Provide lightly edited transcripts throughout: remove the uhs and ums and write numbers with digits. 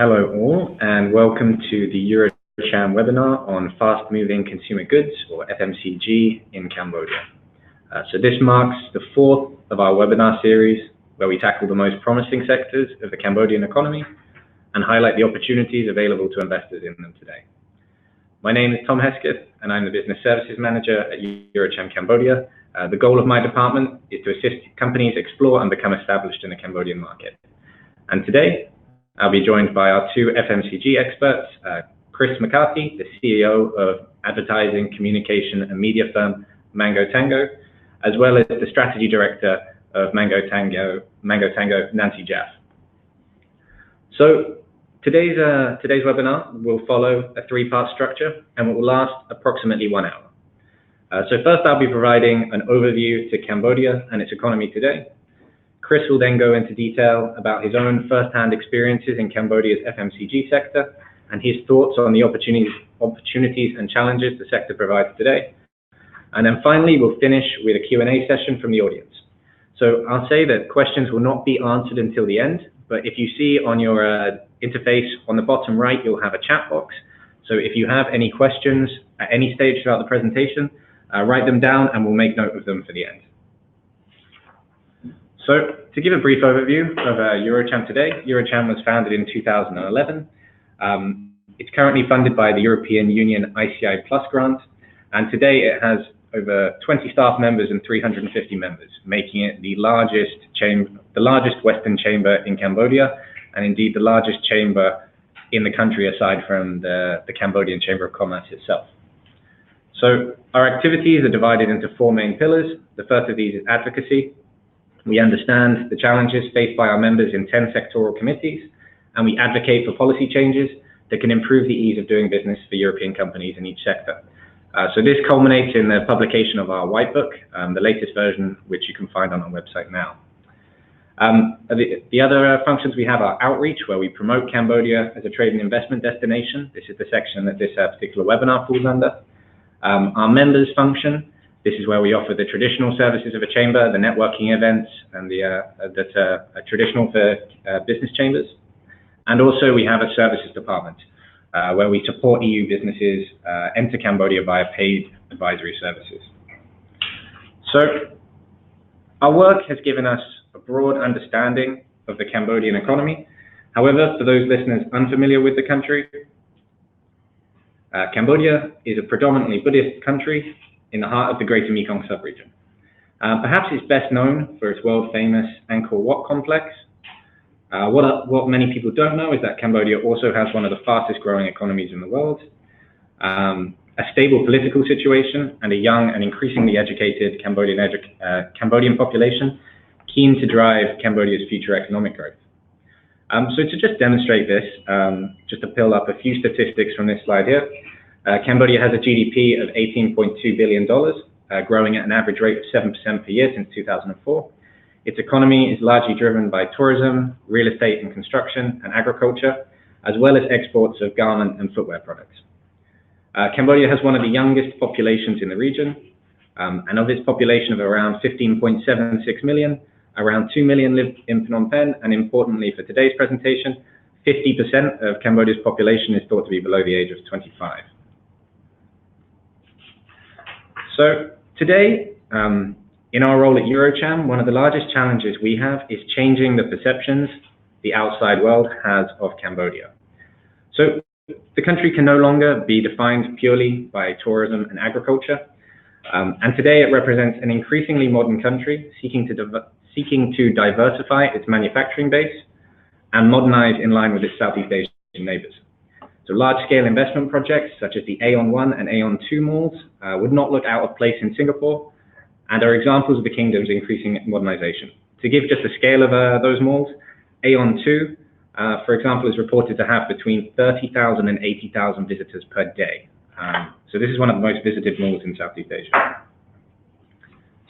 Hello all, and welcome to the EuroCham webinar on fast-moving consumer goods, or FMCG, in Cambodia. So this marks the fourth of our webinar series, where we tackle the most promising sectors of the Cambodian economy and highlight the opportunities available to investors in them today. My name is Tom Hesketh, and I'm the Business Services Manager at EuroCham Cambodia. The goal of my department is to assist companies explore and become established in the Cambodian market. And today, I'll be joined by our two FMCG experts, Chris McCarthy, the CEO of advertising, communication and media firm MangoTango, as well as the strategy director of MangoTango, Nancy Jaffe. So today's webinar will follow a three-part structure and it will last approximately 1 hour. So first I'll be providing an overview to Cambodia and its economy today. Chris will then go into detail about his own first-hand experiences in Cambodia's FMCG sector and his thoughts on the opportunities and challenges the sector provides today. And then finally, we'll finish with a Q&A session from the audience. So I'll say that questions will not be answered until the end, but if you see on your interface on the bottom right, you'll have a chat box. So if you have any questions at any stage throughout the presentation, write them down and we'll make note of them for the end. So to give a brief overview of EuroCham today, EuroCham was founded in 2011. It's currently funded by the European Union ICI Plus grant, and today it has over 20 staff members and 350 members, making it the largest Western chamber in Cambodia, and indeed the largest chamber in the country aside from the Cambodian Chamber of Commerce itself. So our activities are divided into four main pillars. The first of these is advocacy. We understand the challenges faced by our members in 10 sectoral committees, and we advocate for policy changes that can improve the ease of doing business for European companies in each sector. So this culminates in the publication of our white book, the latest version, which you can find on our website now. The other functions we have are outreach, where we promote Cambodia as a trade and investment destination. This is the section that this particular webinar falls under. Our members function. This is where we offer the traditional services of a chamber, the networking events, and that are traditional for business chambers. And also we have a services department where we support EU businesses enter Cambodia via paid advisory services. So our work has given us a broad understanding of the Cambodian economy. However, for those listeners unfamiliar with the country, Cambodia is a predominantly Buddhist country in the heart of the Greater Mekong sub-region. Perhaps it's best known for its world-famous Angkor Wat complex. What many people don't know is that Cambodia also has one of the fastest-growing economies in the world, a stable political situation, and a young and increasingly educated Cambodian population keen to drive Cambodia's future economic growth. So to just demonstrate this, just to pull up a few statistics from this slide here, Cambodia has a GDP of $18.2 billion, growing at an average rate of 7% per year since 2004. Its economy is largely driven by tourism, real estate and construction, and agriculture, as well as exports of garment and footwear products. Cambodia has one of the youngest populations in the region, and of its population of around 15.76 million, around 2 million live in Phnom Penh, and importantly for today's presentation, 50% of Cambodia's population is thought to be below the age of 25. So today, in our role at EuroCham, one of the largest challenges we have is changing the perceptions the outside world has of Cambodia. So the country can no longer be defined purely by tourism and agriculture. And today it represents an increasingly modern country seeking to diversify its manufacturing base and modernize in line with its Southeast Asian neighbors. So large-scale investment projects such as the Aeon 1 and Aeon 2 malls would not look out of place in Singapore and are examples of the kingdom's increasing modernization. To give just a scale of those malls, Aeon 2, for example, is reported to have between 30,000 and 80,000 visitors per day. So this is one of the most visited malls in Southeast Asia.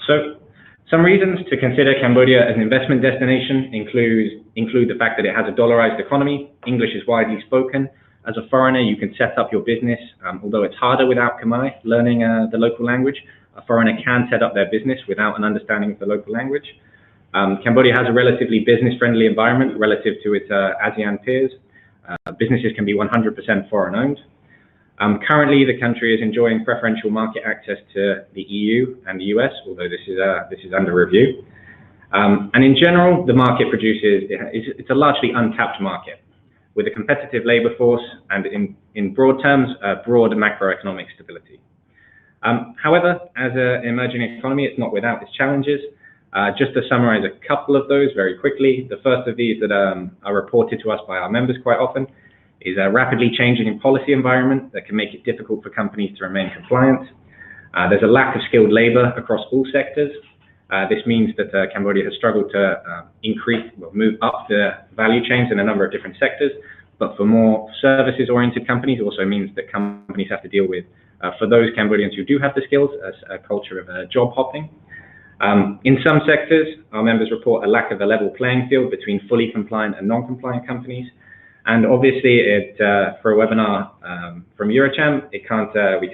So some reasons to consider Cambodia as an investment destination include the fact that it has a dollarized economy, English is widely spoken. As a foreigner, you can set up your business, although it's harder without Khmer, learning the local language. A foreigner can set up their business without an understanding of the local language. Cambodia has a relatively business-friendly environment relative to its ASEAN peers. businesses can be 100% foreign owned. Currently, the country is enjoying preferential market access to the EU and the US, although this is under review. And in general, the market it's a largely untapped market with a competitive labor force and in broad terms, broad macroeconomic stability. However, as an emerging economy, it's not without its challenges. Just to summarize a couple of those very quickly, the first of these that are reported to us by our members quite often is a rapidly changing policy environment that can make it difficult for companies to remain compliant. There's a lack of skilled labor across all sectors. This means that Cambodia has struggled to move up the value chains in a number of different sectors, but for more services-oriented companies, it also means that companies have to deal with, for those Cambodians who do have the skills, a culture of job hopping. In some sectors, our members report a lack of a level playing field between fully compliant and non-compliant companies. And obviously, for a webinar from EuroCham, we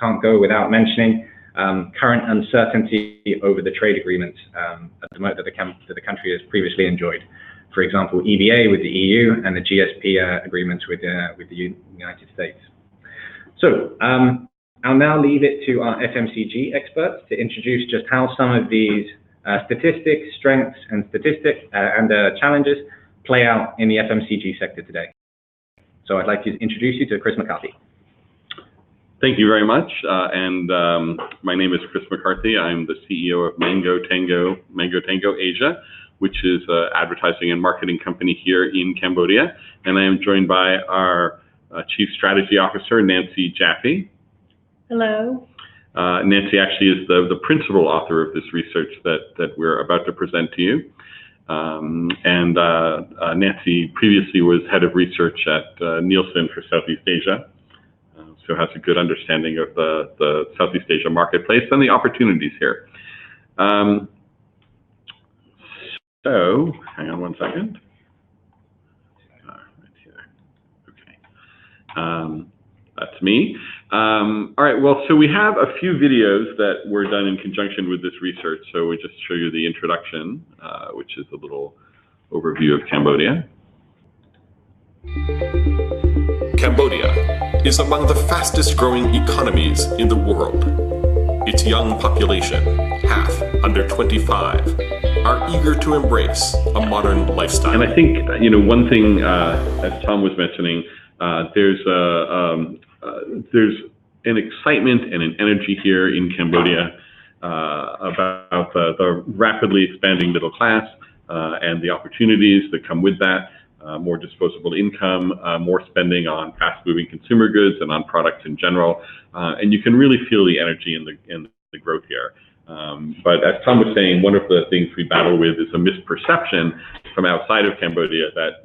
can't go without mentioning current uncertainty over the trade agreements at the moment that the country has previously enjoyed. For example, EBA with the EU and the GSP agreements with the United States. So I'll now leave it to our FMCG experts to introduce just how some of these statistics, strengths, and challenges play out in the FMCG sector today. So I'd like to introduce you to Chris McCarthy. Thank you very much. My name is Chris McCarthy. I'm the CEO of MangoTango Asia, which is an advertising and marketing company here in Cambodia. And I am joined by our Chief Strategy Officer, Nancy Jaffe. Hello. Nancy actually is the principal author of this research that we're about to present to you. Nancy previously was head of research at Nielsen for Southeast Asia, so has a good understanding of the Southeast Asia marketplace and the opportunities here. So, hang on one second. Right here. Okay. That's me. All right, well, so we have a few videos that were done in conjunction with this research. So we just show you the introduction, which is a little overview of Cambodia. Cambodia is among the fastest growing economies in the world. Its young population, half under 25, are eager to embrace a modern lifestyle. And I think, one thing, as Tom was mentioning, there's an excitement and an energy here in Cambodia about the rapidly expanding middle class and the opportunities that come with that. More disposable income, more spending on fast-moving consumer goods and on products in general, and you can really feel the energy in the growth here. But as Tom was saying, one of the things we battle with is a misperception from outside of Cambodia that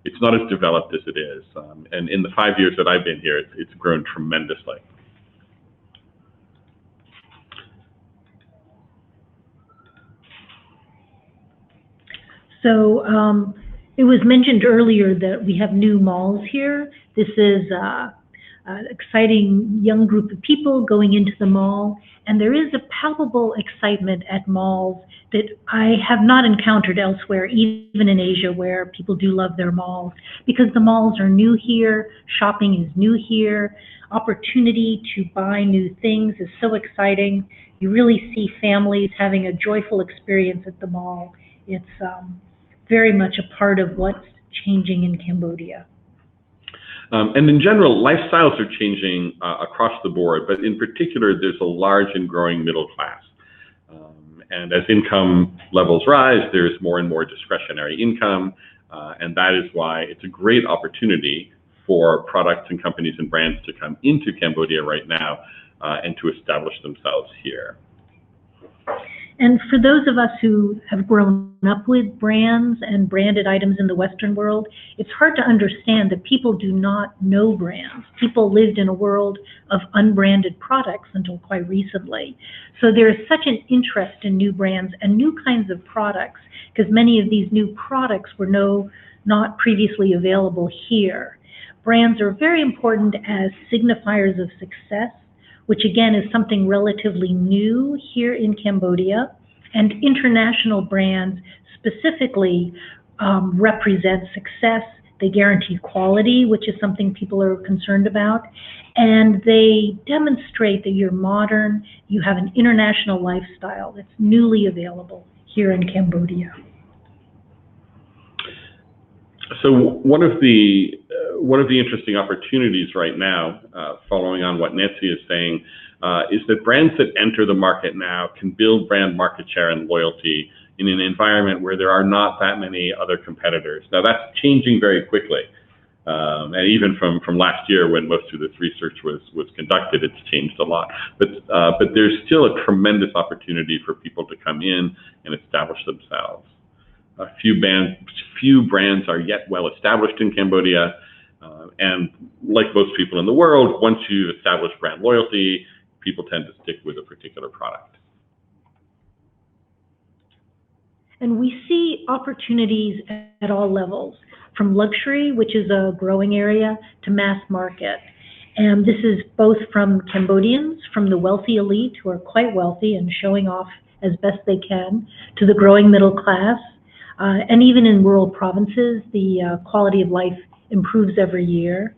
it's not as developed as it is. And in the 5 years that I've been here, it's grown tremendously. So it was mentioned earlier that we have new malls here. This is an exciting young group of people going into the mall, and there is a palpable excitement at malls that I have not encountered elsewhere, even in Asia, where people do love their malls, because the malls are new here, shopping is new here, opportunity to buy new things is so exciting. You really see families having a joyful experience at the mall. It's very much a part of what's changing in Cambodia. And in general, lifestyles are changing across the board, but in particular, there's a large and growing middle class. And as income levels rise, there's more and more discretionary income, and that is why it's a great opportunity for products and companies and brands to come into Cambodia right now and to establish themselves here. And for those of us who have grown up with brands and branded items in the Western world, it's hard to understand that people do not know brands. People lived in a world of unbranded products until quite recently. So there is such an interest in new brands and new kinds of products, because many of these new products were not previously available here. Brands are very important as signifiers of success, which again is something relatively new here in Cambodia, and international brands specifically represent success They guarantee quality, which is something people are concerned about. And they demonstrate that you're modern, you have an international lifestyle that's newly available here in Cambodia. So one of the interesting opportunities right now, following on what Nancy is saying, is that brands that enter the market now can build brand market share and loyalty in an environment where there are not that many other competitors. Now that's changing very quickly. And even from last year when most of this research was conducted, it's changed a lot. But there's still a tremendous opportunity for people to come in and establish themselves. Few brands are yet well established in Cambodia. And like most people in the world, once you establish brand loyalty, people tend to stick with a particular product. And we see opportunities at all levels, from luxury, which is a growing area, to mass market. And this is both from Cambodians, from the wealthy elite who are quite wealthy and showing off as best they can, to the growing middle class. And even in rural provinces, the quality of life improves every year.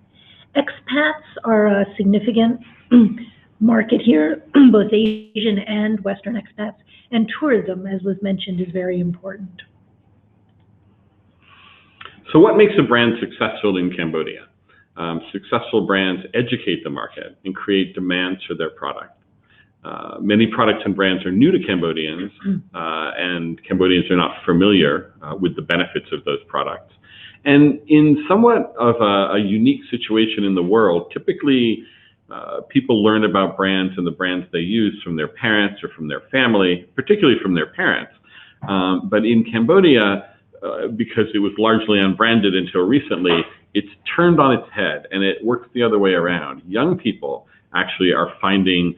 Expats are a significant market here, both Asian and Western expats, and tourism, as was mentioned, is very important. So what makes a brand successful in Cambodia? Successful brands educate the market and create demands for their product. Many products and brands are new to Cambodians, and Cambodians are not familiar with the benefits of those products. And in somewhat of a unique situation in the world, typically people learn about brands and the brands they use from their parents or from their family, particularly from their parents. But in Cambodia, because it was largely unbranded until recently, it's turned on its head and it works the other way around. Young people actually are finding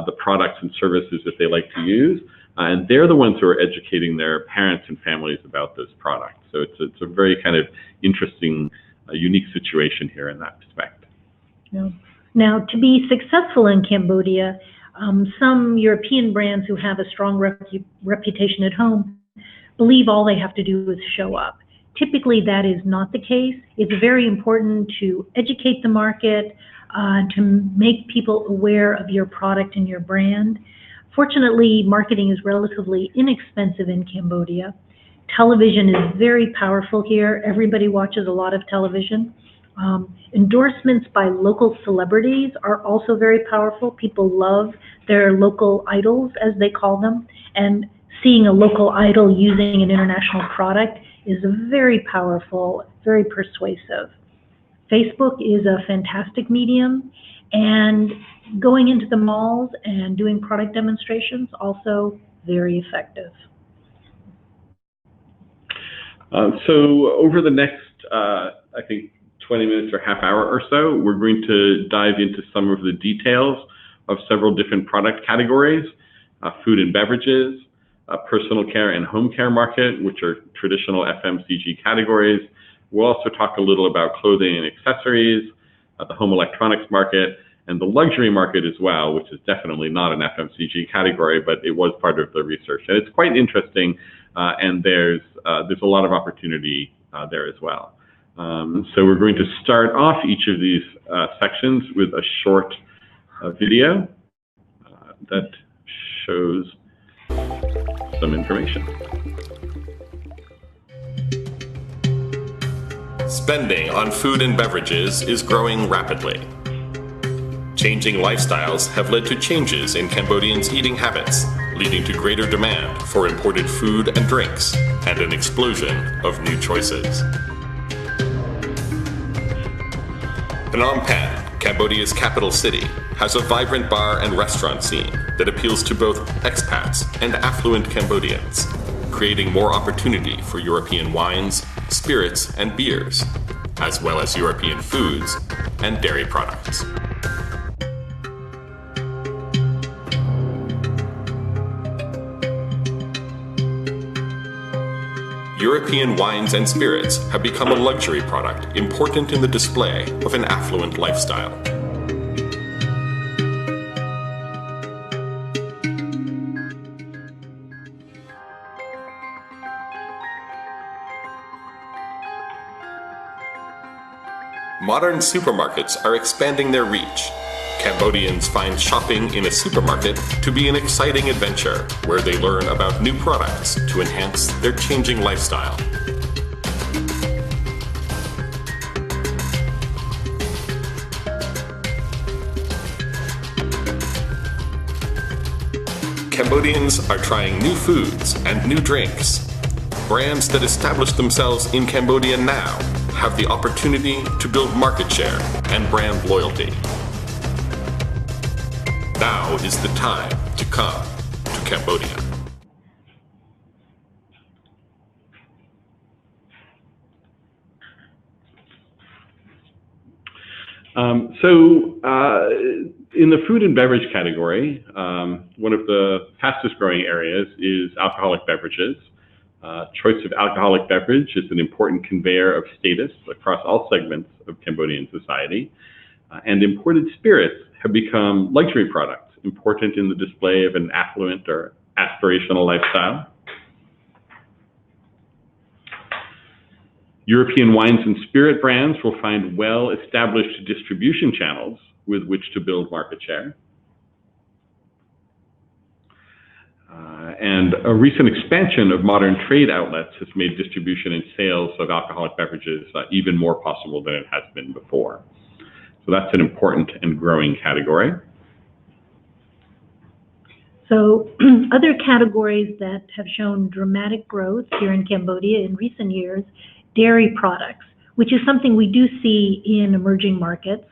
the products and services that they like to use, and they're the ones who are educating their parents and families about those products. So it's a very kind of interesting, unique situation here in that respect. Yeah. Now, to be successful in Cambodia, some European brands who have a strong reputation at home believe all they have to do is show up. Typically, that is not the case. It's very important to educate the market, to make people aware of your product and your brand. Fortunately, marketing is relatively inexpensive in Cambodia. Television is very powerful here. Everybody watches a lot of television. Endorsements by local celebrities are also very powerful. People love their local idols, as they call them, and seeing a local idol using an international product is very powerful, very persuasive. Facebook is a fantastic medium, and going into the malls and doing product demonstrations, also very effective. So over the next, I think, 20 minutes or half hour or so, we're going to dive into some of the details of several different product categories, food and beverages, personal care and home care market, which are traditional FMCG categories. We'll also talk a little about clothing and accessories, the home electronics market, and the luxury market as well, which is definitely not an FMCG category, but it was part of the research. And it's quite interesting, and there's a lot of opportunity there as well. So we're going to start off each of these sections with a short video that shows some information. Spending on food and beverages is growing rapidly. Changing lifestyles have led to changes in Cambodians' eating habits, leading to greater demand for imported food and drinks, and an explosion of new choices. Phnom Penh, Cambodia's capital city, has a vibrant bar and restaurant scene that appeals to both expats and affluent Cambodians, creating more opportunity for European wines, spirits, and beers, as well as European foods and dairy products. European wines and spirits have become a luxury product important in the display of an affluent lifestyle. modern supermarkets are expanding their reach. Cambodians find shopping in a supermarket to be an exciting adventure where they learn about new products to enhance their changing lifestyle. Cambodians are trying new foods and new drinks. Brands that establish themselves in Cambodia now have the opportunity to build market share and brand loyalty. Now is the time to come to Cambodia. In the food and beverage category, one of the fastest growing areas is alcoholic beverages. Choice of alcoholic beverage is an important conveyor of status across all segments of Cambodian society. And imported spirits have become luxury products, important in the display of an affluent or aspirational lifestyle. European wines and spirit brands will find well-established distribution channels with which to build market share. And a recent expansion of modern trade outlets has made distribution and sales of alcoholic beverages even more possible than it has been before. So that's an important and growing category. So other categories that have shown dramatic growth here in Cambodia in recent years, dairy products, which is something we do see in emerging markets.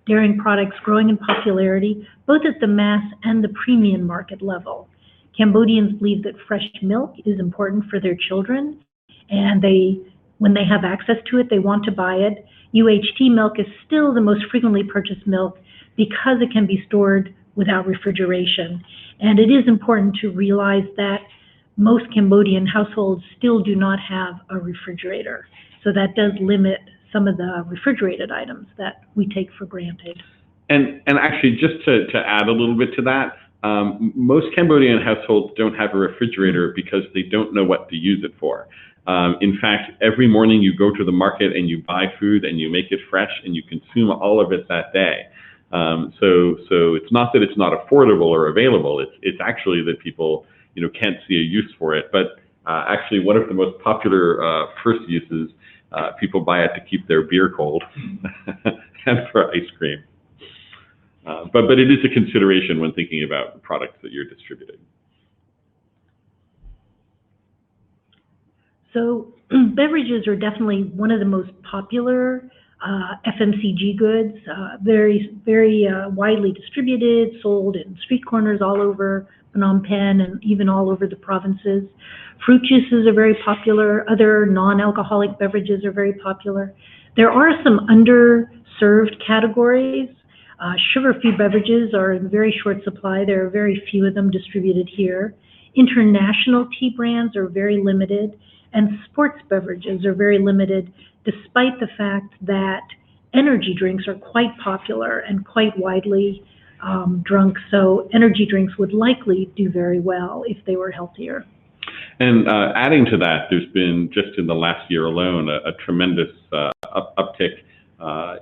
Dairy products growing in popularity, both at the mass and the premium market level. Cambodians believe that fresh milk is important for their children, and when they have access to it, they want to buy it. UHT milk is still the most frequently purchased milk because it can be stored without refrigeration. And it is important to realize that most Cambodian households still do not have a refrigerator. So that does limit some of the refrigerated items that we take for granted. And actually, just to add a little bit to that, most Cambodian households don't have a refrigerator because they don't know what to use it for. In fact, every morning you go to the market and you buy food and you make it fresh and you consume all of it that day. So it's not that it's not affordable or available. It's actually that people can't see a use for it. But actually, one of the most popular first uses, people buy it to keep their beer cold and for ice cream. But it is a consideration when thinking about the products that you're distributing. So beverages are definitely one of the most popular FMCG goods, very widely distributed, sold in street corners all over Phnom Penh and even all over the provinces. Fruit juices are very popular. Other non-alcoholic beverages are very popular. There are some underserved categories. Sugar-free beverages are in very short supply. There are very few of them distributed here. International tea brands are very limited, and sports beverages are very limited, despite the fact that energy drinks are quite popular and quite widely drunk. So energy drinks would likely do very well if they were healthier. And adding to that, there's been, just in the last year alone, a tremendous uptick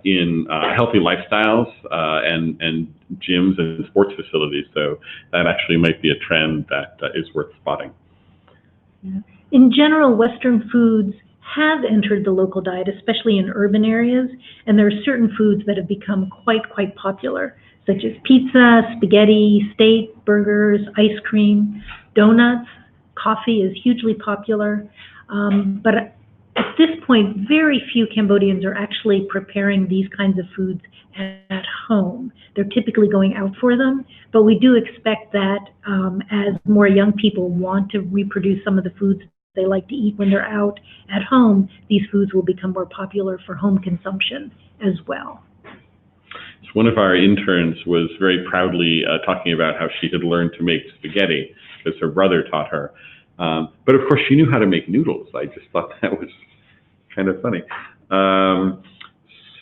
in healthy lifestyles and gyms and sports facilities. So that actually might be a trend that is worth spotting. Yeah. In general, Western foods have entered the local diet, especially in urban areas, and there are certain foods that have become quite popular, such as pizza, spaghetti, steak, burgers, ice cream, donuts. Coffee is hugely popular, but at this point, very few Cambodians are actually preparing these kinds of foods at home. They're typically going out for them, but we do expect that as more young people want to reproduce some of the foods they like to eat when they're out at home, these foods will become more popular for home consumption as well. So one of our interns was very proudly talking about how she had learned to make spaghetti because her brother taught her. But of course, she knew how to make noodles. I just thought that was kind of funny.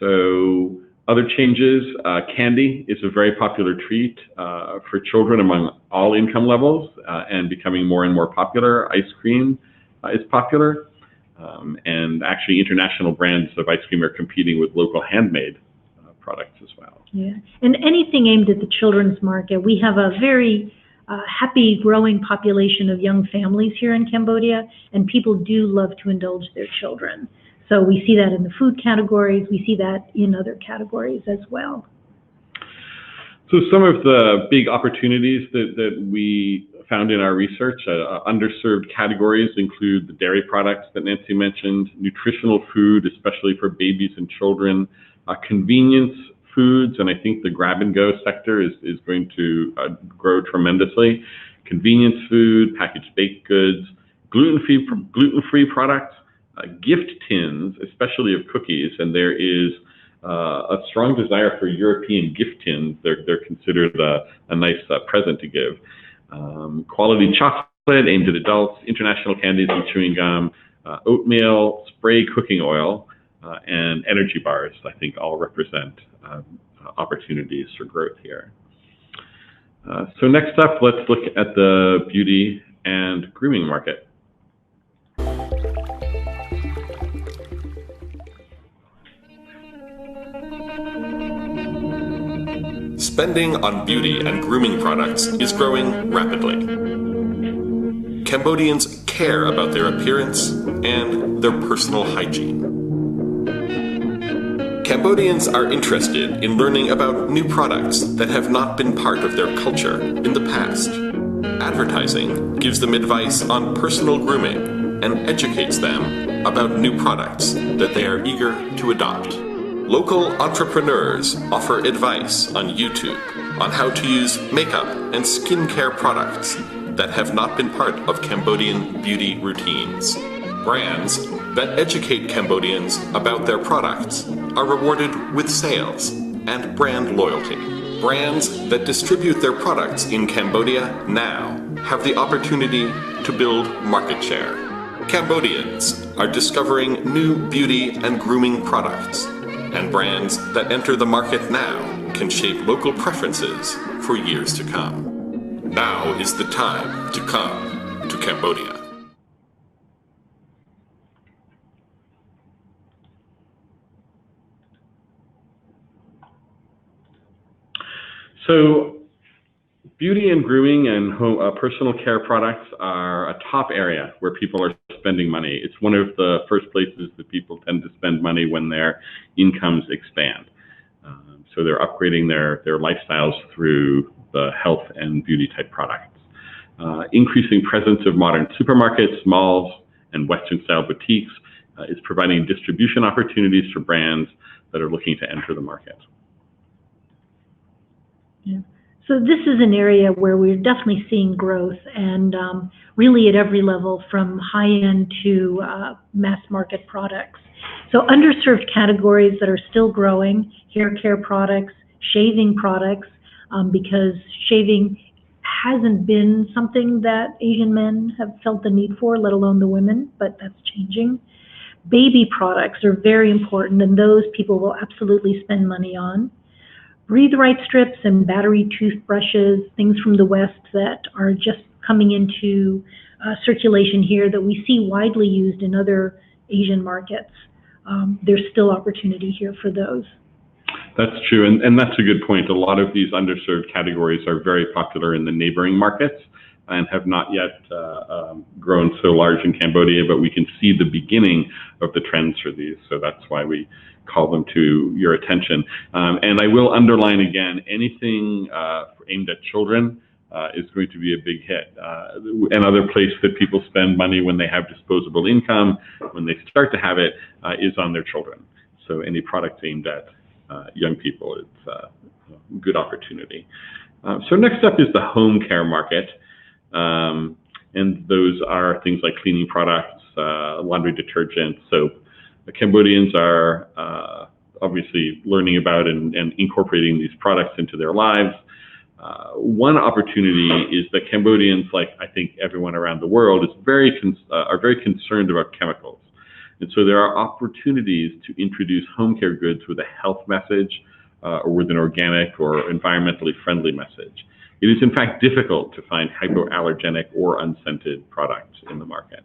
So other changes, candy is a very popular treat for children among all income levels and becoming more and more popular. Ice cream is popular. And actually, international brands of ice cream are competing with local handmade products as well. Yeah, and anything aimed at the children's market. We have a very happy, growing population of young families here in Cambodia, and people do love to indulge their children. So we see that in the food categories. We see that in other categories as well. So some of the big opportunities that we found in our research, underserved categories include the dairy products that Nancy mentioned, nutritional food, especially for babies and children, convenience foods, and I think the grab-and-go sector is going to grow tremendously. Convenience food, packaged baked goods, gluten-free products, gift tins, especially of cookies, and there is a strong desire for European gift tins. They're considered a nice present to give. Quality chocolate aimed at adults, international candies and chewing gum, oatmeal, spray cooking oil, and energy bars, I think all represent opportunities for growth here. So next up, let's look at the beauty and grooming market. Spending on beauty and grooming products is growing rapidly. Cambodians care about their appearance and their personal hygiene. Cambodians are interested in learning about new products that have not been part of their culture in the past. Advertising gives them advice on personal grooming and educates them about new products that they are eager to adopt. Local entrepreneurs offer advice on YouTube on how to use makeup and skincare products that have not been part of Cambodian beauty routines. Brands that educate Cambodians about their products are rewarded with sales and brand loyalty. Brands that distribute their products in Cambodia now have the opportunity to build market share. Cambodians are discovering new beauty and grooming products, and brands that enter the market now can shape local preferences for years to come. Now is the time to come to Cambodia. So beauty and grooming and personal care products are a top area where people are spending money. It's one of the first places that people tend to spend money when their incomes expand. So they're upgrading their lifestyles through the health and beauty type products. Increasing presence of modern supermarkets, malls, and Western style boutiques is providing distribution opportunities for brands that are looking to enter the market. Yeah. So this is an area where we're definitely seeing growth, and really at every level, from high-end to mass market products. So underserved categories that are still growing: hair care products, shaving products, because shaving hasn't been something that Asian men have felt the need for, let alone the women, but that's changing. Baby products are very important, and those people will absolutely spend money on. Breathe Right strips and battery toothbrushes, things from the West that are just coming into circulation here that we see widely used in other Asian markets. There's still opportunity here for those. That's true, and that's a good point. A lot of these underserved categories are very popular in the neighboring markets and have not yet grown so large in Cambodia, but we can see the beginning of the trends for these, so that's why we call them to your attention. And I will underline again, anything aimed at children is going to be a big hit. Another place that people spend money when they have disposable income, when they start to have it, is on their children. So any product aimed at young people, it's a good opportunity. So next up is the home care market. And those are things like cleaning products, laundry detergent, soap. The Cambodians are obviously learning about and incorporating these products into their lives. One opportunity is that Cambodians, like I think everyone around the world, are very concerned about chemicals. And so there are opportunities to introduce home care goods with a health message or with an organic or environmentally friendly message. It is in fact difficult to find hypoallergenic or unscented products in the market.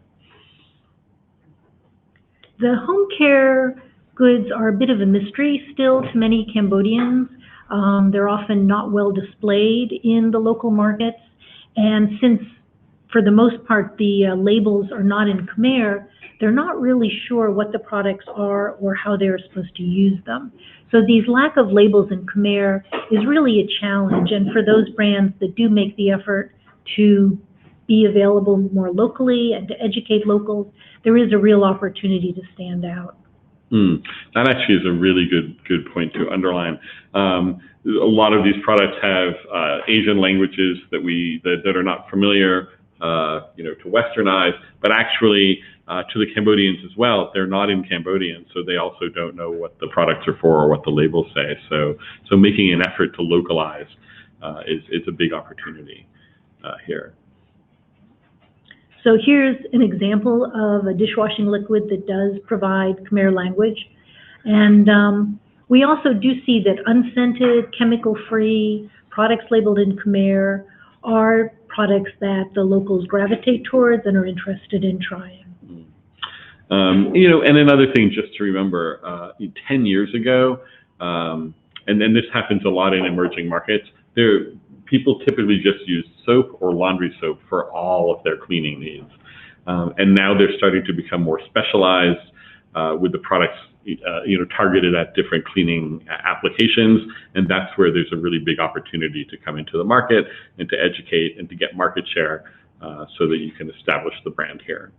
The home care goods are a bit of a mystery still to many Cambodians. They're often not well displayed in the local markets. And since, for the most part, the labels are not in Khmer, they're not really sure what the products are or how they're supposed to use them. So these lack of labels in Khmer is really a challenge. And for those brands that do make the effort to be available more locally and to educate locals, there is a real opportunity to stand out. That actually is a really good point to underline. A lot of these products have Asian languages that are not familiar, to Westernize, but actually to the Cambodians as well, they're not in Cambodian, so they also don't know what the products are for or what the labels say. So making an effort to localize is a big opportunity here. So here's an example of a dishwashing liquid that does provide Khmer language. And we also do see that unscented, chemical-free products labeled in Khmer are products that the locals gravitate towards and are interested in trying. And another thing just to remember, 10 years ago, and then this happens a lot in emerging markets, people typically just use soap or laundry soap for all of their cleaning needs. And now they're starting to become more specialized with the products targeted at different cleaning applications. And that's where there's a really big opportunity to come into the market and to educate and to get market share so that you can establish the brand here.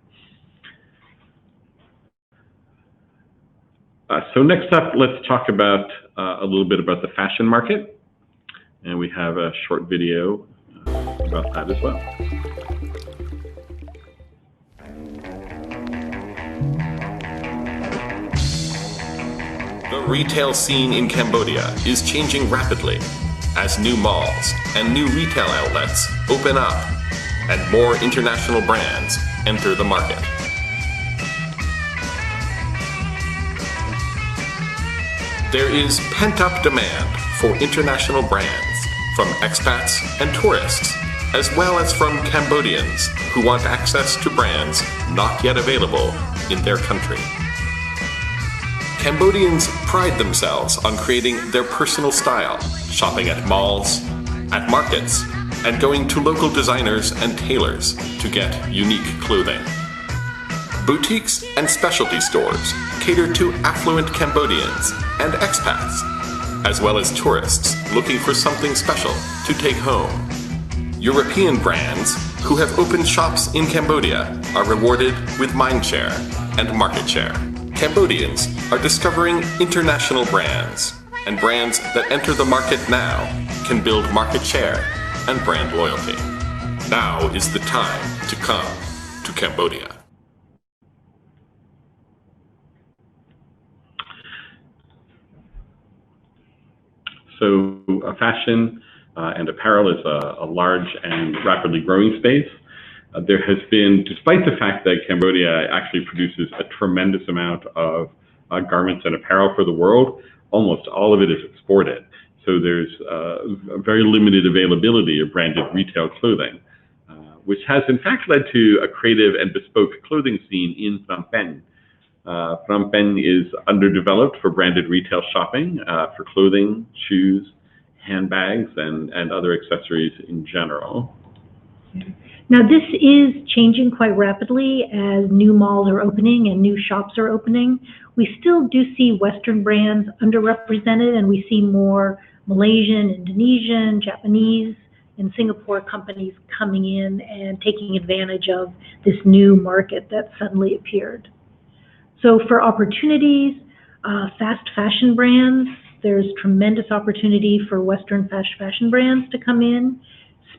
So next up, let's talk about a little bit about the fashion market. And we have a short video about that as well. The retail scene in Cambodia is changing rapidly as new malls and new retail outlets open up and more international brands enter the market. There is pent-up demand for international brands from expats and tourists, as well as from Cambodians who want access to brands not yet available in their country. Cambodians pride themselves on creating their personal style, shopping at malls, at markets, and going to local designers and tailors to get unique clothing. Boutiques and specialty stores cater to affluent Cambodians and expats, as well as tourists looking for something special to take home. European brands who have opened shops in Cambodia are rewarded with mindshare and market share. Cambodians are discovering international brands, and brands that enter the market now can build market share and brand loyalty. Now is the time to come to Cambodia. So fashion and apparel is a large and rapidly growing space. There has been, despite the fact that Cambodia actually produces a tremendous amount of garments and apparel for the world, almost all of it is exported. So there's a very limited availability of branded retail clothing, which has in fact led to a creative and bespoke clothing scene in Phnom Penh. Phnom Penh is underdeveloped for branded retail shopping, for clothing, shoes, handbags, and other accessories in general. Now this is changing quite rapidly as new malls are opening and new shops are opening. We still do see Western brands underrepresented, and we see more Malaysian, Indonesian, Japanese, and Singapore companies coming in and taking advantage of this new market that suddenly appeared. So for opportunities, fast fashion brands, there's tremendous opportunity for Western fast fashion brands to come in.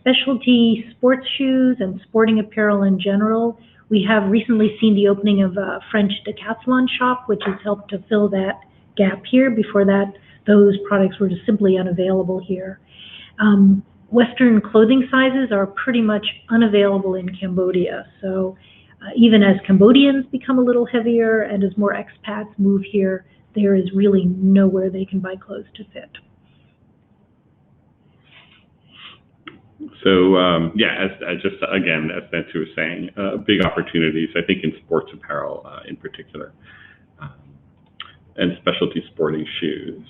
Specialty sports shoes and sporting apparel in general. We have recently seen the opening of a French decathlon shop, which has helped to fill that gap here. Before that, those products were just simply unavailable here. Western clothing sizes are pretty much unavailable in Cambodia. So even as Cambodians become a little heavier and as more expats move here, there is really nowhere they can buy clothes to fit. So yeah, as Nancy was saying, big opportunities, I think, in sports apparel in particular. and specialty sporting shoes.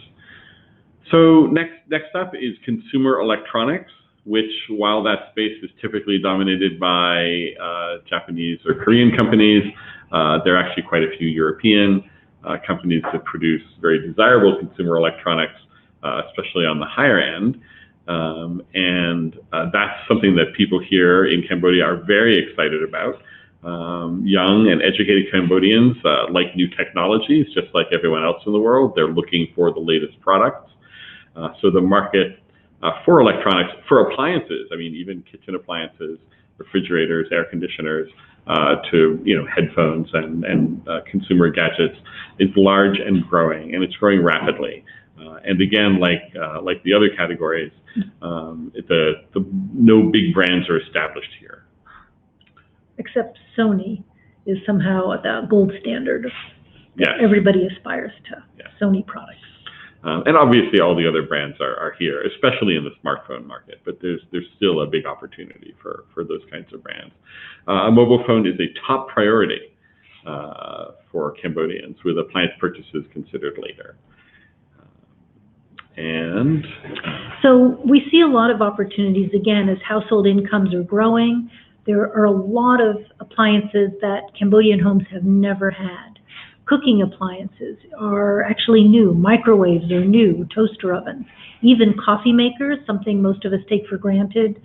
So next up is consumer electronics, which, while that space is typically dominated by Japanese or Korean companies, there are actually quite a few European companies that produce very desirable consumer electronics, especially on the higher end. That's something that people here in Cambodia are very excited about. Young and educated Cambodians like new technologies, just like everyone else in the world. They're looking for the latest products. So the market for electronics, for appliances, I mean, even kitchen appliances, refrigerators, air conditioners, to headphones and consumer gadgets, is large and growing, and it's growing rapidly. And again, like the other categories, no big brands are established here. Except Sony is somehow the gold standard. Yes. Everybody aspires to Sony products. And obviously all the other brands are here, especially in the smartphone market, but there's still a big opportunity for those kinds of brands. A mobile phone is a top priority for Cambodians, with appliance purchases considered later. So we see a lot of opportunities, again, as household incomes are growing. There are a lot of appliances that Cambodian homes have never had. Cooking appliances are actually new. Microwaves are new, toaster ovens, even coffee makers, something most of us take for granted.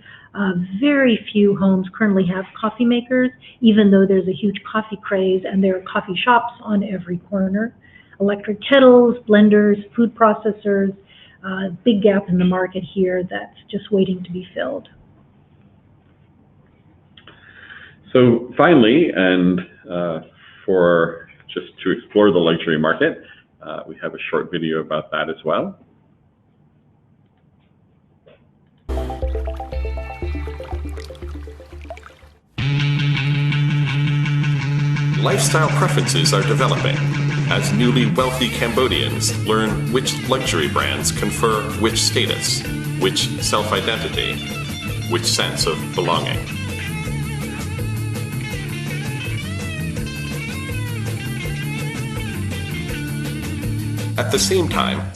Very few homes currently have coffee makers, even though there's a huge coffee craze and there are coffee shops on every corner. Electric kettles, blenders, food processors, big gap in the market here that's just waiting to be filled. So finally, and for just to explore the luxury market, we have a short video about that as well. Lifestyle preferences are developing as newly wealthy Cambodians learn which luxury brands confer which status, which self-identity, which sense of belonging. At the same time,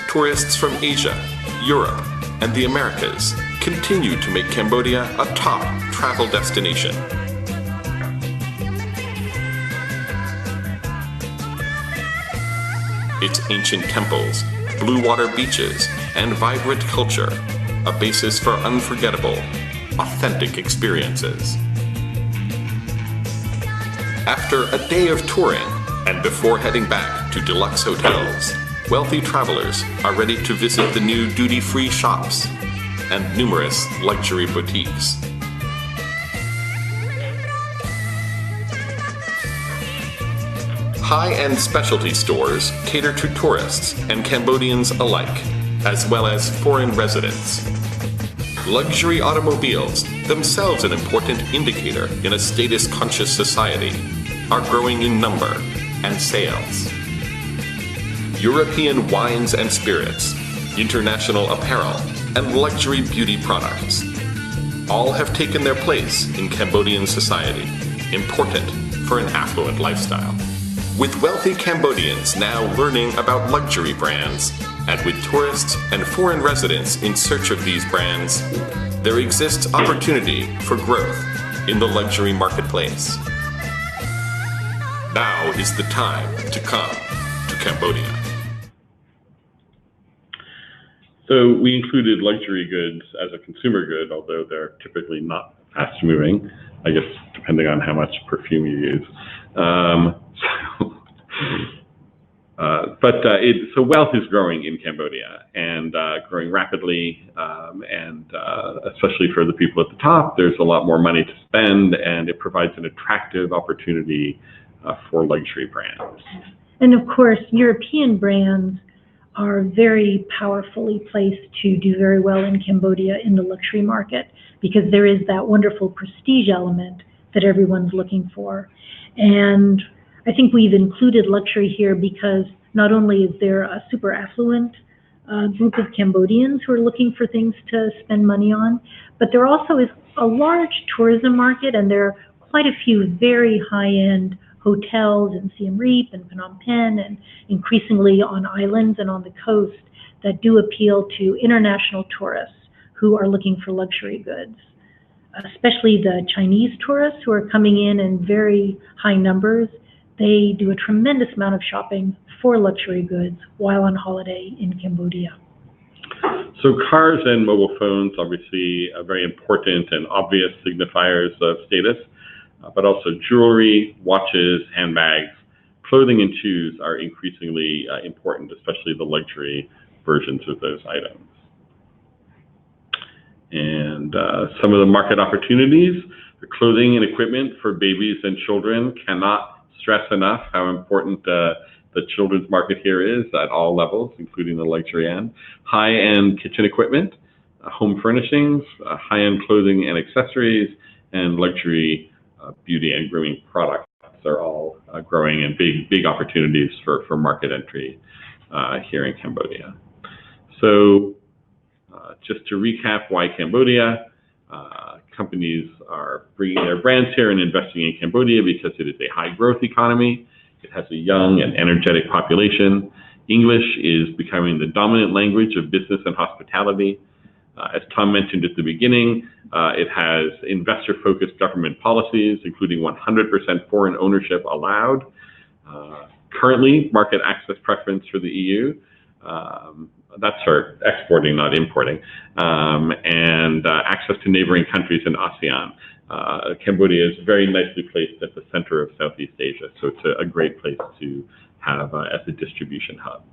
tourists from Asia, Europe, and the Americas continue to make Cambodia a top travel destination. Its ancient temples, blue water beaches, and vibrant culture, a basis for unforgettable, authentic experiences. After a day of touring, and before heading back to deluxe hotels, wealthy travelers are ready to visit the new duty-free shops and numerous luxury boutiques. High-end specialty stores cater to tourists and Cambodians alike, as well as foreign residents. Luxury automobiles, themselves an important indicator in a status-conscious society, are growing in number and sales. European wines and spirits, international apparel, and luxury beauty products all have taken their place in Cambodian society, important for an affluent lifestyle. With wealthy Cambodians now learning about luxury brands, and with tourists and foreign residents in search of these brands, there exists opportunity for growth in the luxury marketplace. Now is the time to come to Cambodia. So we included luxury goods as a consumer good, although they're typically not fast moving, I guess, depending on how much perfume you use. So wealth is growing in Cambodia, and growing rapidly, and especially for the people at the top, there's a lot more money to spend, and it provides an attractive opportunity for luxury brands. And of course, European brands are very powerfully placed to do very well in Cambodia in the luxury market, because there is that wonderful prestige element that everyone's looking for. And I think we've included luxury here because not only is there a super affluent group of Cambodians who are looking for things to spend money on, but there also is a large tourism market, and there are quite a few very high-end hotels in Siem Reap and Phnom Penh, and increasingly on islands and on the coast that do appeal to international tourists who are looking for luxury goods, especially the Chinese tourists who are coming in very high numbers. They do a tremendous amount of shopping for luxury goods while on holiday in Cambodia. So cars and mobile phones, obviously, are very important and obvious signifiers of status, but also jewelry, watches, handbags, clothing and shoes are increasingly important, especially the luxury versions of those items. And some of the market opportunities, the clothing and equipment for babies and children, cannot stress enough how important the children's market here is at all levels, including the luxury end. High-end kitchen equipment, home furnishings, high-end clothing and accessories, and luxury beauty and grooming products are all growing and big opportunities for market entry here in Cambodia. So just to recap why Cambodia, companies are bringing their brands here and investing in Cambodia because it is a high-growth economy. It has a young and energetic population. English is becoming the dominant language of business and hospitality. As Tom mentioned at the beginning, it has investor-focused government policies, including 100% foreign ownership allowed. Currently, market access preference for the EU. That's for exporting, not importing, and access to neighboring countries in ASEAN. Cambodia is very nicely placed at the center of Southeast Asia, so it's a great place to have as a distribution hub.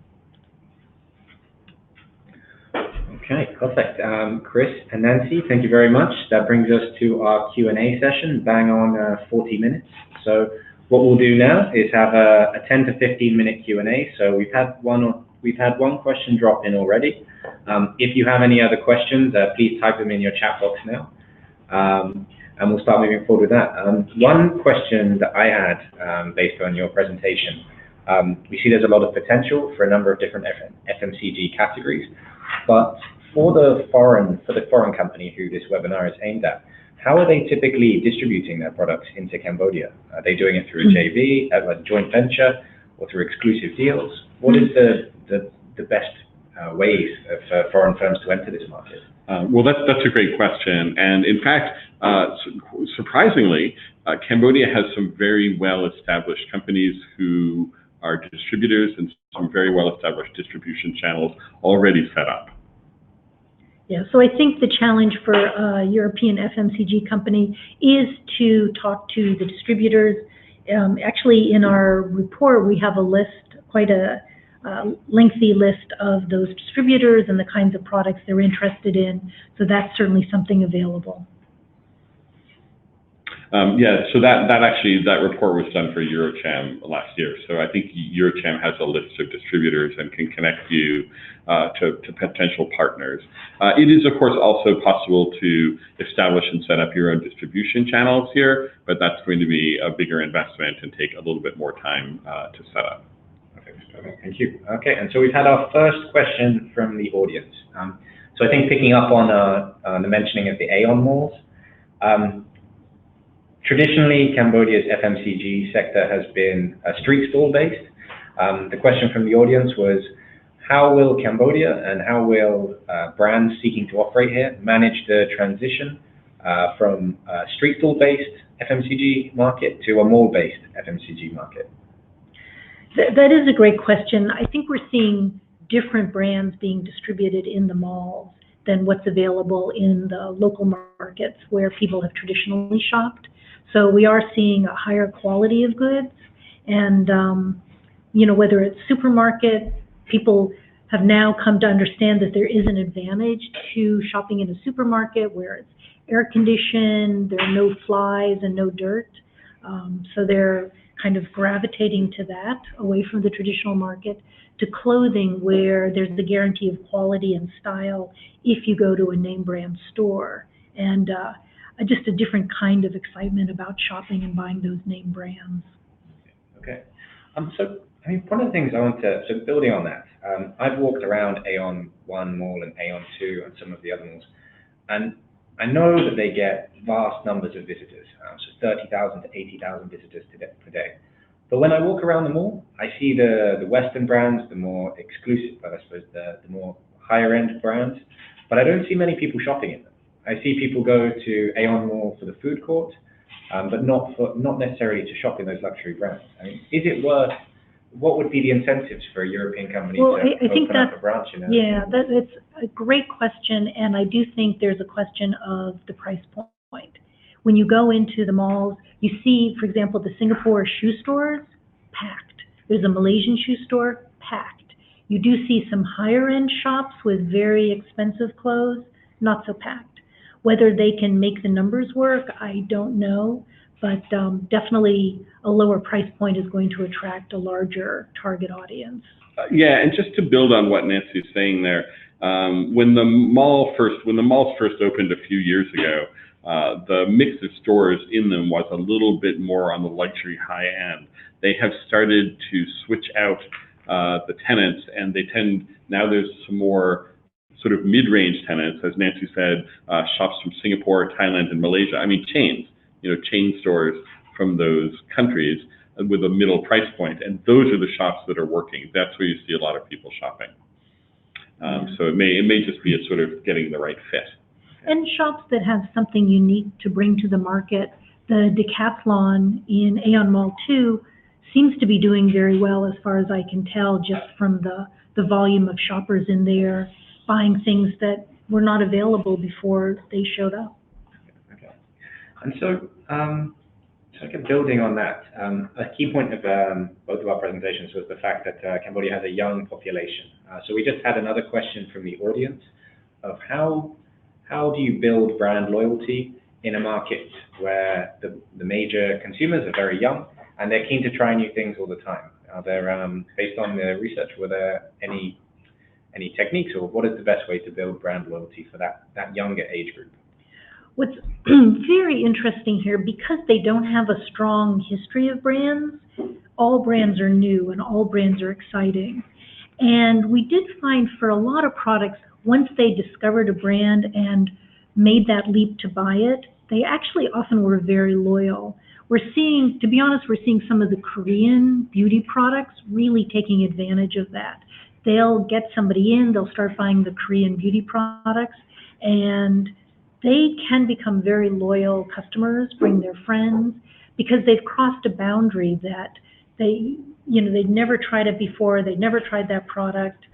Okay, perfect. Chris and Nancy, thank you very much. That brings us to our Q&A session, bang on 40 minutes. So what we'll do now is have a 10 to 15 minute Q&A. So we've had one question drop in already. If you have any other questions, please type them in your chat box now. And we'll start moving forward with that. One question that I had based on your presentation, we see there's a lot of potential for a number of different FMCG categories, but for the foreign company who this webinar is aimed at, how are they typically distributing their products into Cambodia? Are they doing it through a JV, a joint venture, or through exclusive deals? What is the best ways of foreign firms to enter this market? Well, that's a great question. And in fact, surprisingly, Cambodia has some very well-established companies who are distributors and some very well-established distribution channels already set up. Yeah, so I think the challenge for a European FMCG company is to talk to the distributors. Actually, in our report, we have a list, quite a lengthy list of those distributors and the kinds of products they're interested in. So that's certainly something available. Yeah, so that report was done for EuroCham last year. So I think EuroCham has a list of distributors and can connect you to potential partners. It is, of course, also possible to establish and set up your own distribution channels here, but that's going to be a bigger investment and take a little bit more time to set up. Okay, thank you. Okay, and so we've had our first question from the audience. So I think picking up on the mentioning of the Aeon malls, traditionally, Cambodia's FMCG sector has been street stall based. The question from the audience was, how will Cambodia and how will brands seeking to operate here manage the transition from a street stall based FMCG market to a mall based FMCG market? That is a great question. I think we're seeing different brands being distributed in the malls than what's available in the local markets where people have traditionally shopped. So we are seeing a higher quality of goods, and whether it's supermarket, people have now come to understand that there is an advantage to shopping in a supermarket where it's air conditioned, there are no flies and no dirt. So they're kind of gravitating to that, away from the traditional market, to clothing where there's the guarantee of quality and style if you go to a name brand store. And just a different kind of excitement about shopping and buying those name brands. Okay. So, I mean, one of the things I want to, so building on that, I've walked around Aeon 1 mall and Aeon 2 and some of the other malls, and I know that they get vast numbers of visitors, so 30,000 to 80,000 visitors per day. But when I walk around the mall, I see the Western brands, the more exclusive, but I suppose the more higher end brands, but I don't see many people shopping in them. I see people go to Aeon Mall for the food court, but not necessarily to shop in those luxury brands. I mean, is it worth? What would be the incentives for a European company to open up a branch in a... Yeah, that's a great question, and I do think there's a question of the price point. When you go into the malls, you see, for example, the Singapore shoe stores, packed. There's a Malaysian shoe store, packed. You do see some higher-end shops with very expensive clothes, not so packed. Whether they can make the numbers work, I don't know, but definitely a lower price point is going to attract a larger target audience. Yeah, and just to build on what Nancy's saying there, when the malls first opened a few years ago, the mix of stores in them was a little bit more on the luxury high end. They have started to switch out the tenants, and now there's some more sort of mid-range tenants, as Nancy said, shops from Singapore, Thailand, and Malaysia. I mean, chain stores from those countries with a middle price point, and those are the shops that are working. That's where you see a lot of people shopping. So it may just be a sort of getting the right fit. And shops that have something unique to bring to the market. The Decathlon in Aeon Mall 2 seems to be doing very well, as far as I can tell, just from the volume of shoppers in there buying things that were not available before they showed up. Okay. And so, building on that, a key point of both of our presentations was the fact that Cambodia has a young population. So we just had another question from the audience of how do you build brand loyalty in a market where the major consumers are very young and they're keen to try new things all the time? Are there, based on the research, were there any techniques, or what is the best way to build brand loyalty for that younger age group? What's very interesting here, because they don't have a strong history of brands, all brands are new and all brands are exciting. And we did find for a lot of products, once they discovered a brand and made that leap to buy it, they actually often were very loyal. To be honest, we're seeing some of the Korean beauty products really taking advantage of that. They'll get somebody in, they'll start buying the Korean beauty products, and they can become very loyal customers, bring their friends, because they've crossed a boundary that they'd never tried it before, they'd never tried that product.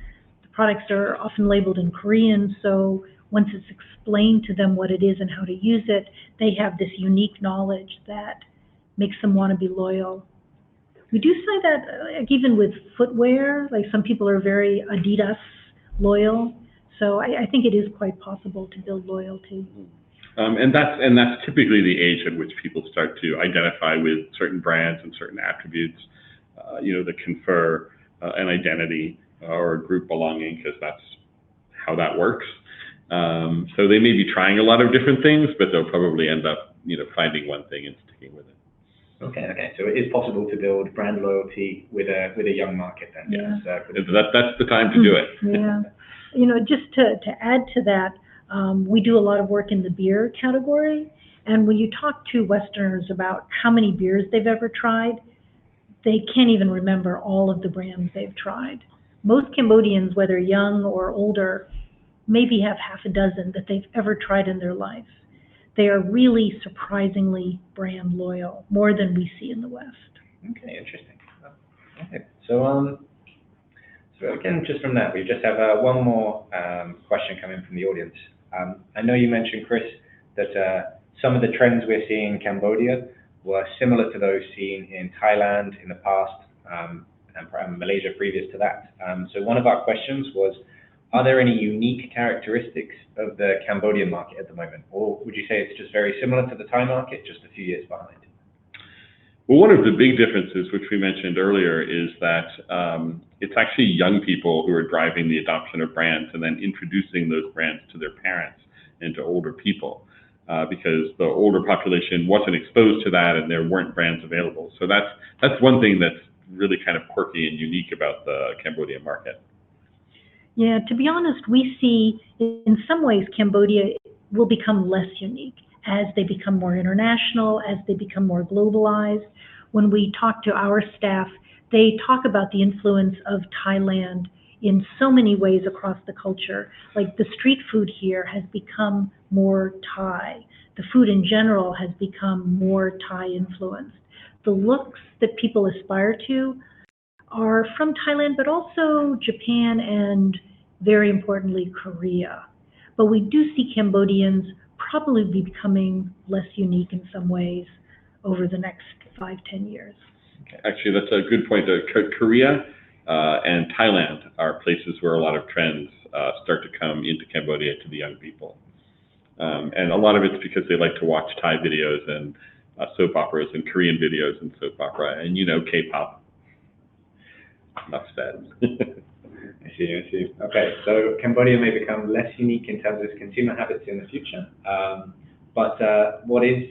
The products are often labeled in Korean, so once it's explained to them what it is and how to use it, they have this unique knowledge that makes them want to be loyal. We do say that even with footwear, like some people are very Adidas loyal. So I think it is quite possible to build loyalty. And that's typically the age at which people start to identify with certain brands and certain attributes, that confer an identity or a group belonging, because that's how that works. So they may be trying a lot of different things, but they'll probably end up, finding one thing and sticking with it. Okay. So it is possible to build brand loyalty with a young market then. Yeah. That's the time to do it. Yeah. Just to add to that, we do a lot of work in the beer category, and when you talk to Westerners about how many beers they've ever tried, they can't even remember all of the brands they've tried. Most Cambodians, whether young or older, maybe have half a dozen that they've ever tried in their life. They are really surprisingly brand loyal, more than we see in the West. Okay, interesting. Okay, so again, just from that, we just have one more question coming from the audience. I know you mentioned, Chris, that some of the trends we're seeing in Cambodia were similar to those seen in Thailand in the past and Malaysia previous to that. So one of our questions was, are there any unique characteristics of the Cambodian market at the moment? Or would you say it's just very similar to the Thai market, just a few years behind? Well, one of the big differences, which we mentioned earlier, is that it's actually young people who are driving the adoption of brands and then introducing those brands to their parents and to older people, because the older population wasn't exposed to that and there weren't brands available. So that's one thing that's really kind of quirky and unique about the Cambodian market. Yeah, to be honest, we see in some ways Cambodia will become less unique as they become more international, as they become more globalized. when we talk to our staff, they talk about the influence of Thailand in so many ways across the culture. Like the street food here has become more Thai. The food in general has become more Thai influenced. The looks that people aspire to are from Thailand, but also Japan and, very importantly, Korea. But we do see Cambodians probably be becoming less unique in some ways over the next 5-10 years. Okay. Actually, that's a good point. Korea and Thailand are places where a lot of trends start to come into Cambodia to the young people. And a lot of it's because they like to watch Thai videos and soap operas and Korean videos and soap opera and, K-pop. Enough said. I see. Okay, so Cambodia may become less unique in terms of its consumer habits in the future, but what is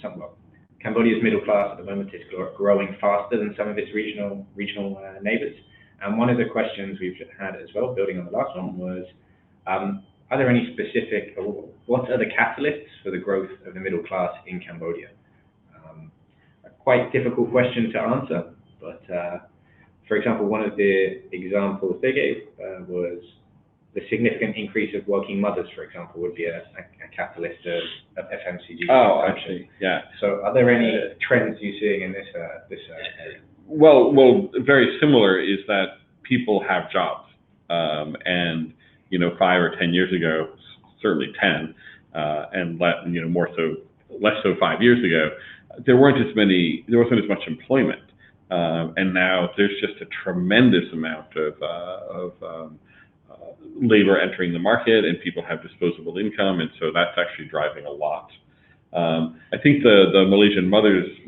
somewhat Cambodia's middle class at the moment is growing faster than some of its regional neighbors. And one of the questions we've had as well, building on the last one, was are there any specific, or what are the catalysts for the growth of the middle class in Cambodia? A quite difficult question to answer, but for example, one of the examples they gave was the significant increase of working mothers, for example, would be a catalyst of FMCG. Oh, actually, yeah. So are there any trends you're seeing in this area? Well, very similar is that people have jobs. And, 5 or 10 years ago, certainly 10, and less so 5 years ago, there wasn't as much employment. And now there's just a tremendous amount of labor entering the market, and people have disposable income, and so that's actually driving a lot. I think the Malaysian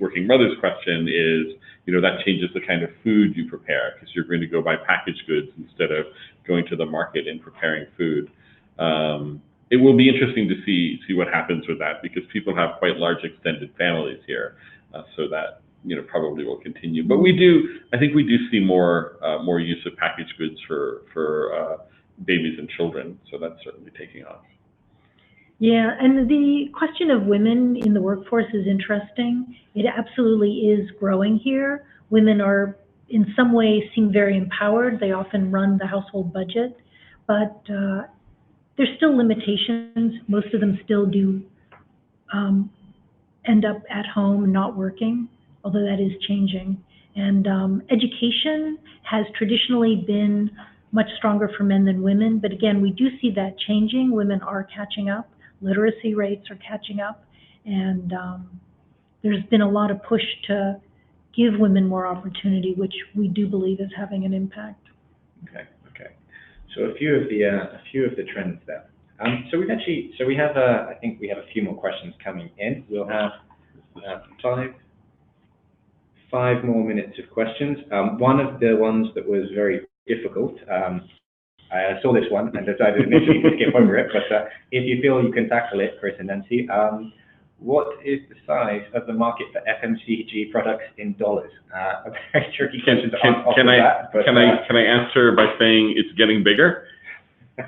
working mothers question is, that changes the kind of food you prepare, because you're going to go buy packaged goods instead of going to the market and preparing food. It will be interesting to see what happens with that, because people have quite large extended families here, so that probably will continue. But I think we do see more use of packaged goods for babies and children, so that's certainly taking off. Yeah, and the question of women in the workforce is interesting. It absolutely is growing here. Women are, in some ways, seem very empowered. They often run the household budget, but there's still limitations. Most of them still do end up at home not working, although that is changing. And education has traditionally been much stronger for men than women, but again, we do see that changing. Women are catching up. Literacy rates are catching up, and there's been a lot of push to give women more opportunity, which we do believe is having an impact. Okay. So a few of the trends there. We have I think we have a few more questions coming in. We'll have 5 more minutes of questions. One of the ones that was very difficult. I saw this one and decided initially to skip over it, but if you feel you can tackle it, Chris and Nancy, what is the size of the market for FMCG products in dollars? A very tricky question to answer. Can I answer by saying it's getting bigger? I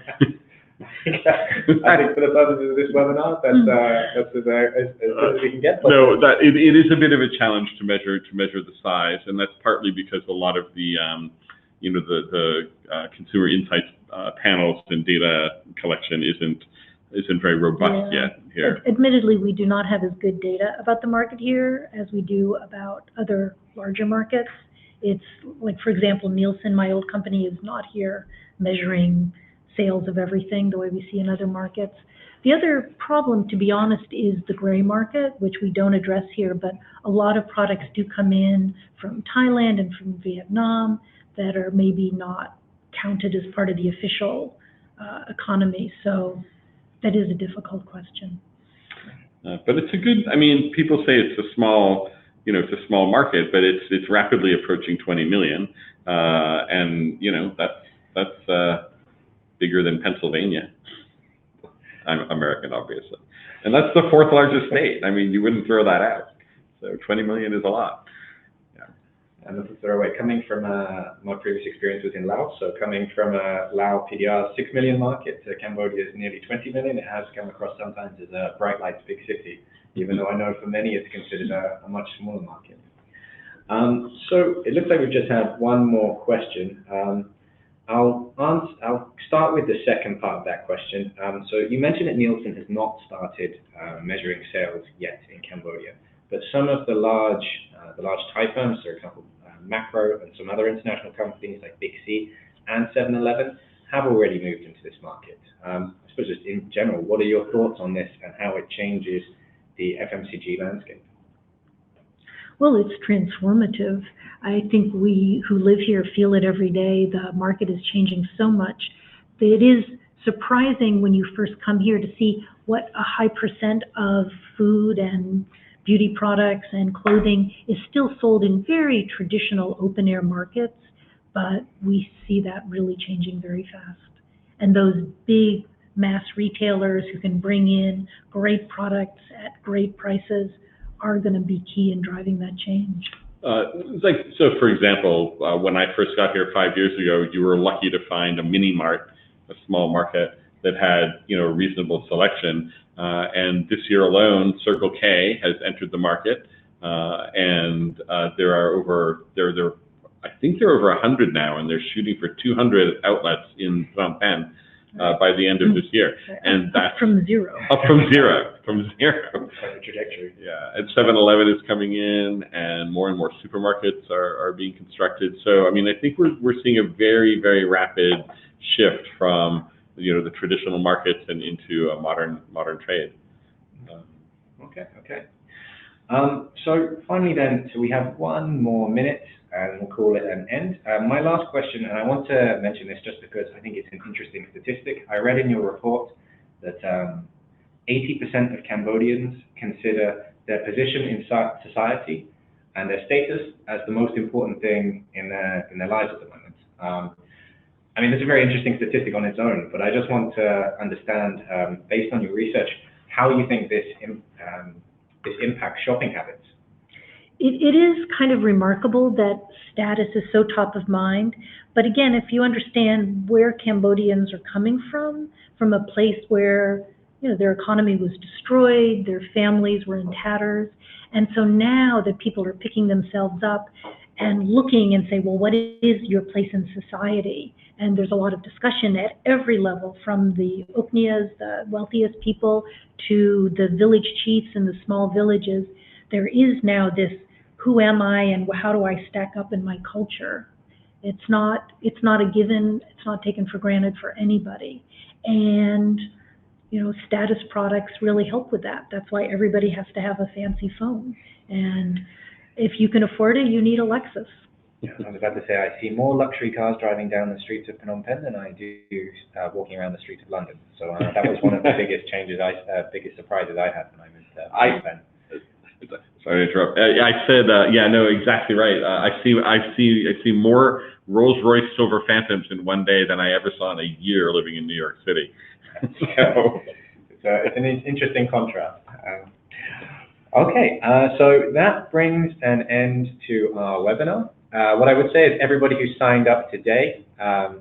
think for the purposes of this webinar, that's as good as we can get. No, it is a bit of a challenge to measure the size, and that's partly because a lot of the consumer insights panels and data collection isn't very robust yet here. Admittedly, we do not have as good data about the market here as we do about other larger markets. It's like, for example, Nielsen, my old company, is not here measuring sales of everything the way we see in other markets. The other problem, to be honest, is the gray market, which we don't address here, but a lot of products do come in from Thailand and from Vietnam that are maybe not counted as part of the official economy. So that is a difficult question. But it's people say it's a small market, but it's rapidly approaching 20 million, and that's bigger than Pennsylvania. I'm American, obviously, and that's the 4th largest state. You wouldn't throw that out. So 20 million is a lot. And nothing to throw away. Coming from my previous experience was in Laos, so coming from a Lao PDR 6 million market to Cambodia's nearly 20 million, it has come across sometimes as a bright lights big city, even though I know for many it's considered a much smaller market. So it looks like we've just had one more question. I'll start with the second part of that question. So you mentioned that Nielsen has not started measuring sales yet in Cambodia, but some of the large Thai firms, for example, Macro and some other international companies like Big C and 7-Eleven have already moved into this market. I suppose just in general, what are your thoughts on this and how it changes the FMCG landscape? Well, it's transformative. I think we who live here feel it every day. The market is changing so much that it is surprising when you first come here to see what a high percent of food and beauty products and clothing is still sold in very traditional open-air markets, but we see that really changing very fast. And those big mass retailers who can bring in great products at great prices are going to be key in driving that change. So for example, when I first got here 5 years ago, you were lucky to find a mini mart, a small market that had, a reasonable selection. And this year alone, Circle K has entered the market, and there are I think there are over 100 now, and they're shooting for 200 outlets in Phnom Penh by the end of this year. And that's up from zero. Up from zero. From zero. Quite a trajectory. Yeah, and 7-Eleven is coming in, and more markets are being constructed. So I mean, I think we're seeing a very, very rapid shift from the traditional markets and into a modern trade. Okay. So finally then, so we have one more minute and we'll call it an end. My last question, and I want to mention this just because I think it's an interesting statistic. I read in your report that 80% of Cambodians consider their position in society and their status as the most important thing in their lives at the moment. I mean, that's a very interesting statistic on its own, but I just want to understand, based on your research, how you think this impacts shopping habits. It is kind of remarkable that status is so top of mind. But again, if you understand where Cambodians are coming from a place where their economy was destroyed, their families were in tatters, and so now that people are picking themselves up and looking and say, well, what is your place in society? And there's a lot of discussion at every level, from the Oknias, the wealthiest people, to the village chiefs in the small villages. There is now this, who am I and how do I stack up in my culture? It's not a given, it's not taken for granted for anybody. And status products really help with that. That's why everybody has to have a fancy phone. And if you can afford it, you need a Lexus. Yeah, I was about to say, I see more luxury cars driving down the streets of Phnom Penh than I do walking around the streets of London. So that was one of the biggest surprises I had when I moved to Phnom Penh. Sorry to interrupt. I said, no, exactly right. I see more Rolls-Royce Silver Phantoms in one day than I ever saw in a year living in New York City. So it's an interesting contrast. Okay, so that brings an end to our webinar. What I would say is everybody who signed up today,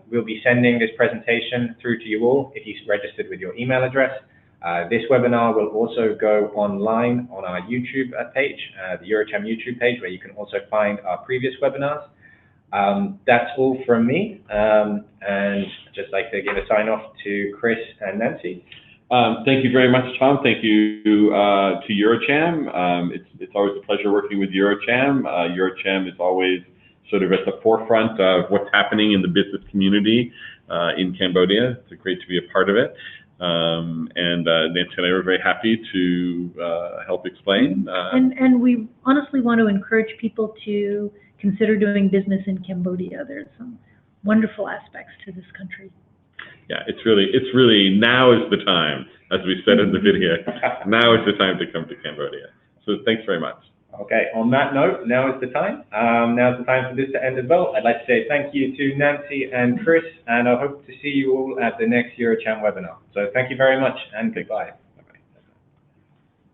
we'll be sending this presentation through to you all if you registered with your email address. This webinar will also go online on our YouTube page, the EuroCham YouTube page, where you can also find our previous webinars. That's all from me, and I'd just like to give a sign off to Chris and Nancy. Thank you very much, Tom. Thank you to EuroCham. It's always a pleasure working with EuroCham. EuroCham is always sort of at the forefront of what's happening in the business community in Cambodia. It's great to be a part of it. And Nancy and I were very happy to help explain. And we honestly want to encourage people to consider doing business in Cambodia. There's some wonderful aspects to this country. Yeah, it's really now is the time, as we said in the video. Now is the time to come to Cambodia. So thanks very much. Okay, on that note, now is the time. Now's the time for this to end as well. I'd like to say thank you to Nancy and Chris, and I hope to see you all at the next EuroCham webinar. So thank you very much, and goodbye.